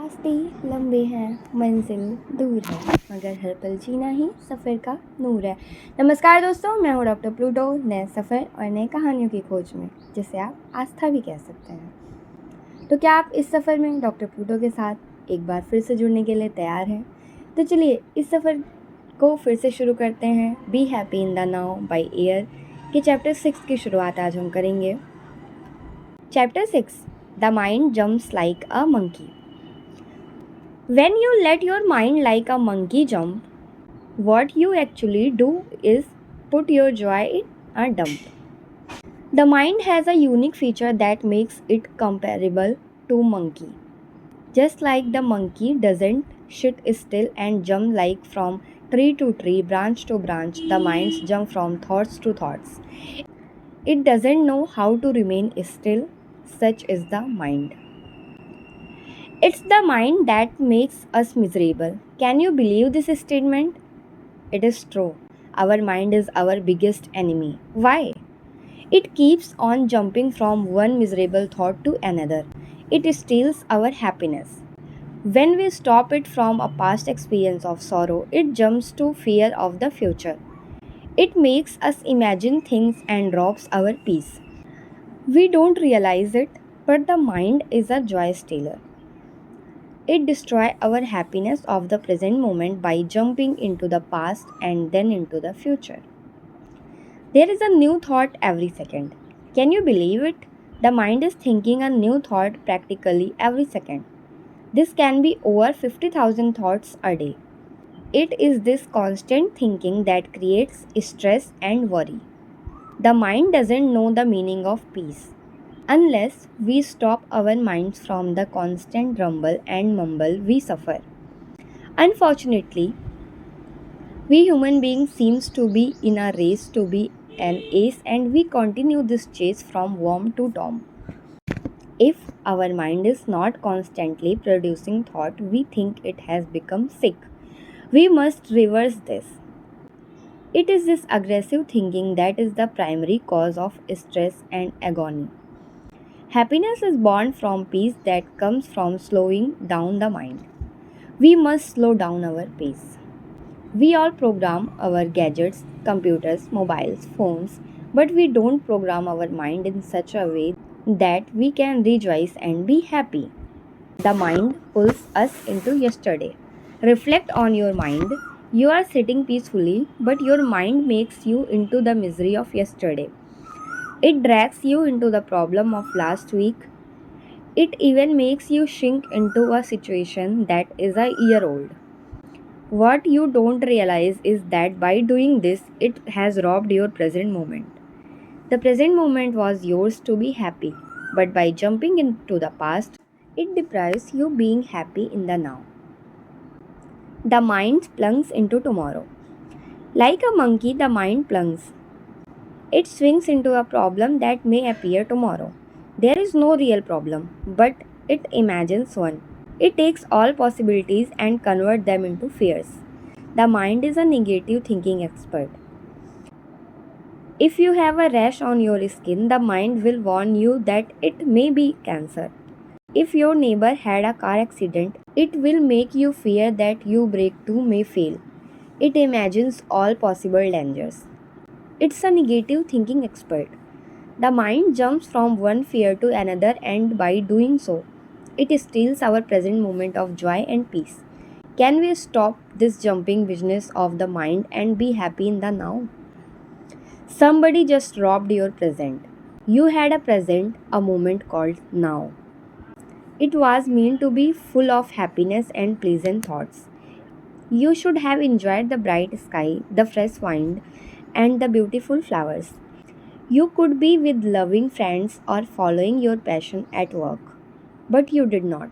रास्ते लंबे हैं, मंजिल दूर है, मगर हर पल जीना ही सफ़र का नूर है। नमस्कार दोस्तों, मैं हूँ डॉक्टर प्लूटो, नए सफ़र और नए कहानियों की खोज में, जिसे आप आस्था भी कह सकते हैं। तो क्या आप इस सफ़र में डॉक्टर प्लूटो के साथ एक बार फिर से जुड़ने के लिए तैयार हैं? तो चलिए इस सफ़र को फिर से शुरू करते हैं। Be happy in the now by air के चैप्टर 6 की शुरुआत आज हम करेंगे। Chapter 6, the mind jumps like a monkey. When you let your mind like a monkey jump, what you actually do is put your joy in a dump. The mind has a unique feature that makes it comparable to monkey. Just like the monkey doesn't sit still and jump like from tree to tree, branch to branch, the minds jump from thoughts to thoughts. It doesn't know how to remain still, such is the mind. It's the mind that makes us miserable. Can you believe this statement? It is true. Our mind is our biggest enemy. Why? It keeps on jumping from one miserable thought to another. It steals our happiness. When we stop it from a past experience of sorrow, it jumps to fear of the future. It makes us imagine things and robs our peace. We don't realize it, but the mind is a joy stealer. It destroys our happiness of the present moment by jumping into the past and then into the future. There is a new thought every second. Can you believe it? The mind is thinking a new thought practically every second. This can be over 50,000 thoughts a day. It is this constant thinking that creates stress and worry. The mind doesn't know the meaning of peace. Unless we stop our minds from the constant rumble and mumble, we suffer. Unfortunately, we human beings seems to be in a race to be an ace, and we continue this chase from worm to tomb. If our mind is not constantly producing thought, we think it has become sick. We must reverse this. It is this aggressive thinking that is the primary cause of stress and agony. Happiness is born from peace that comes from slowing down the mind. We must slow down our pace. We all program our gadgets, computers, mobiles, phones, but we don't program our mind in such a way that we can rejoice and be happy. The mind pulls us into yesterday. Reflect on your mind. You are sitting peacefully, but your mind makes you into the misery of yesterday. It drags you into the problem of last week. It even makes you shrink into a situation that is a year old. What you don't realize is that by doing this, it has robbed your present moment. The present moment was yours to be happy, but by jumping into the past, it deprives you being happy in the now. The mind plunges into tomorrow. Like a monkey, the mind plunges. It swings into a problem that may appear tomorrow. There is no real problem, but it imagines one. It takes all possibilities and converts them into fears. The mind is a negative thinking expert. If you have a rash on your skin, the mind will warn you that it may be cancer. If your neighbor had a car accident, it will make you fear that your brake too may fail. It imagines all possible dangers. It's a negative thinking expert. The mind jumps from one fear to another, and by doing so, it steals our present moment of joy and peace. Can we stop this jumping business of the mind and be happy in the now? Somebody just robbed your present. You had a present, a moment called now. It was meant to be full of happiness and pleasant thoughts. You should have enjoyed the bright sky, the fresh wind, and the beautiful flowers. You could be with loving friends or following your passion at work, but you did not.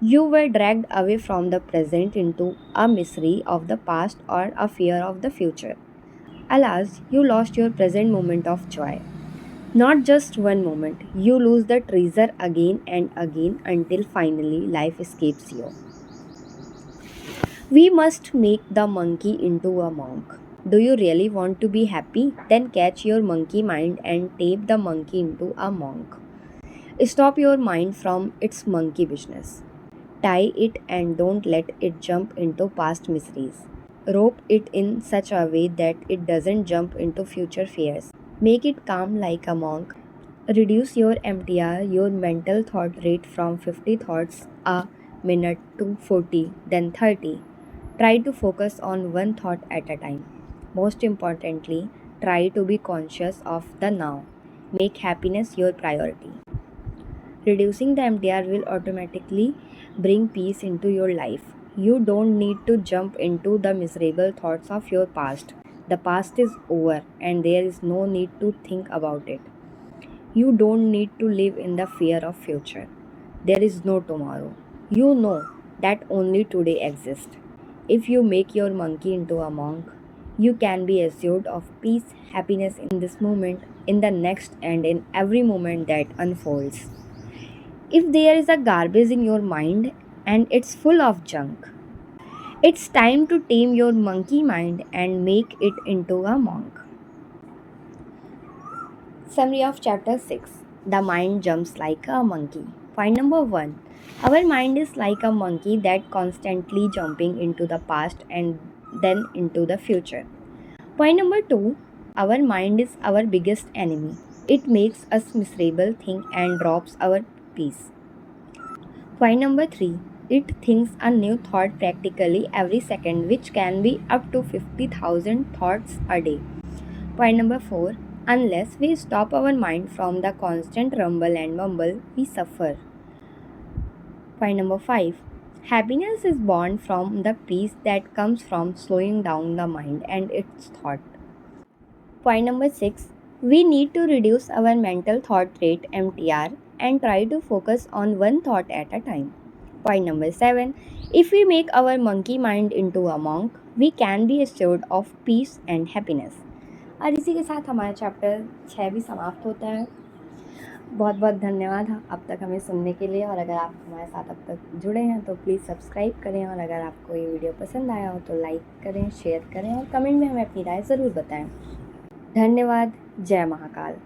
You were dragged away from the present into a misery of the past or a fear of the future. Alas, you lost your present moment of joy. Not just one moment, you lose the treasure again and again until finally life escapes you. We must make the monkey into a monk. Do you really want to be happy? Then catch your monkey mind and tape the monkey into a monk. Stop your mind from its monkey business. Tie it and don't let it jump into past miseries. Rope it in such a way that it doesn't jump into future fears. Make it calm like a monk. Reduce your MTR, your mental thought rate, from 50 thoughts a minute to 40, then 30. Try to focus on one thought at a time. Most importantly, try to be conscious of the now. Make happiness your priority. Reducing the MTR will automatically bring peace into your life. You don't need to jump into the miserable thoughts of your past. The past is over and there is no need to think about it. You don't need to live in the fear of future. There is no tomorrow. You know that only today exists. If you make your monkey into a monk, you can be assured of peace, happiness in this moment, in the next, and in every moment that unfolds. If there is a garbage in your mind and it's full of junk, it's time to tame your monkey mind and make it into a monk. Summary of Chapter 6. The mind jumps like a monkey. Point number 1. Our mind is like a monkey that constantly jumping into the past and then into the future. Point number 2. Our mind is our biggest enemy. It makes us miserable, think and drops our peace. Point number 3. It thinks a new thought practically every second, which can be up to 50,000 thoughts a day. Point number 4. Unless we stop our mind from the constant rumble and mumble, we suffer. Point number 5. Happiness is born from the peace that comes from slowing down the mind and its thought. Point number 6. We need to reduce our mental thought rate MTR and try to focus on one thought at a time. Point number 7. If we make our monkey mind into a monk, we can be assured of peace and happiness. और इसी के साथ हमारा chapter 6 भी समाप्त होता है। बहुत बहुत धन्यवाद अब तक हमें सुनने के लिए, और अगर आप हमारे साथ अब तक जुड़े हैं तो प्लीज़ सब्सक्राइब करें, और अगर आपको ये वीडियो पसंद आया हो तो लाइक करें, शेयर करें और कमेंट में हमें अपनी राय ज़रूर बताएं। धन्यवाद। जय महाकाल।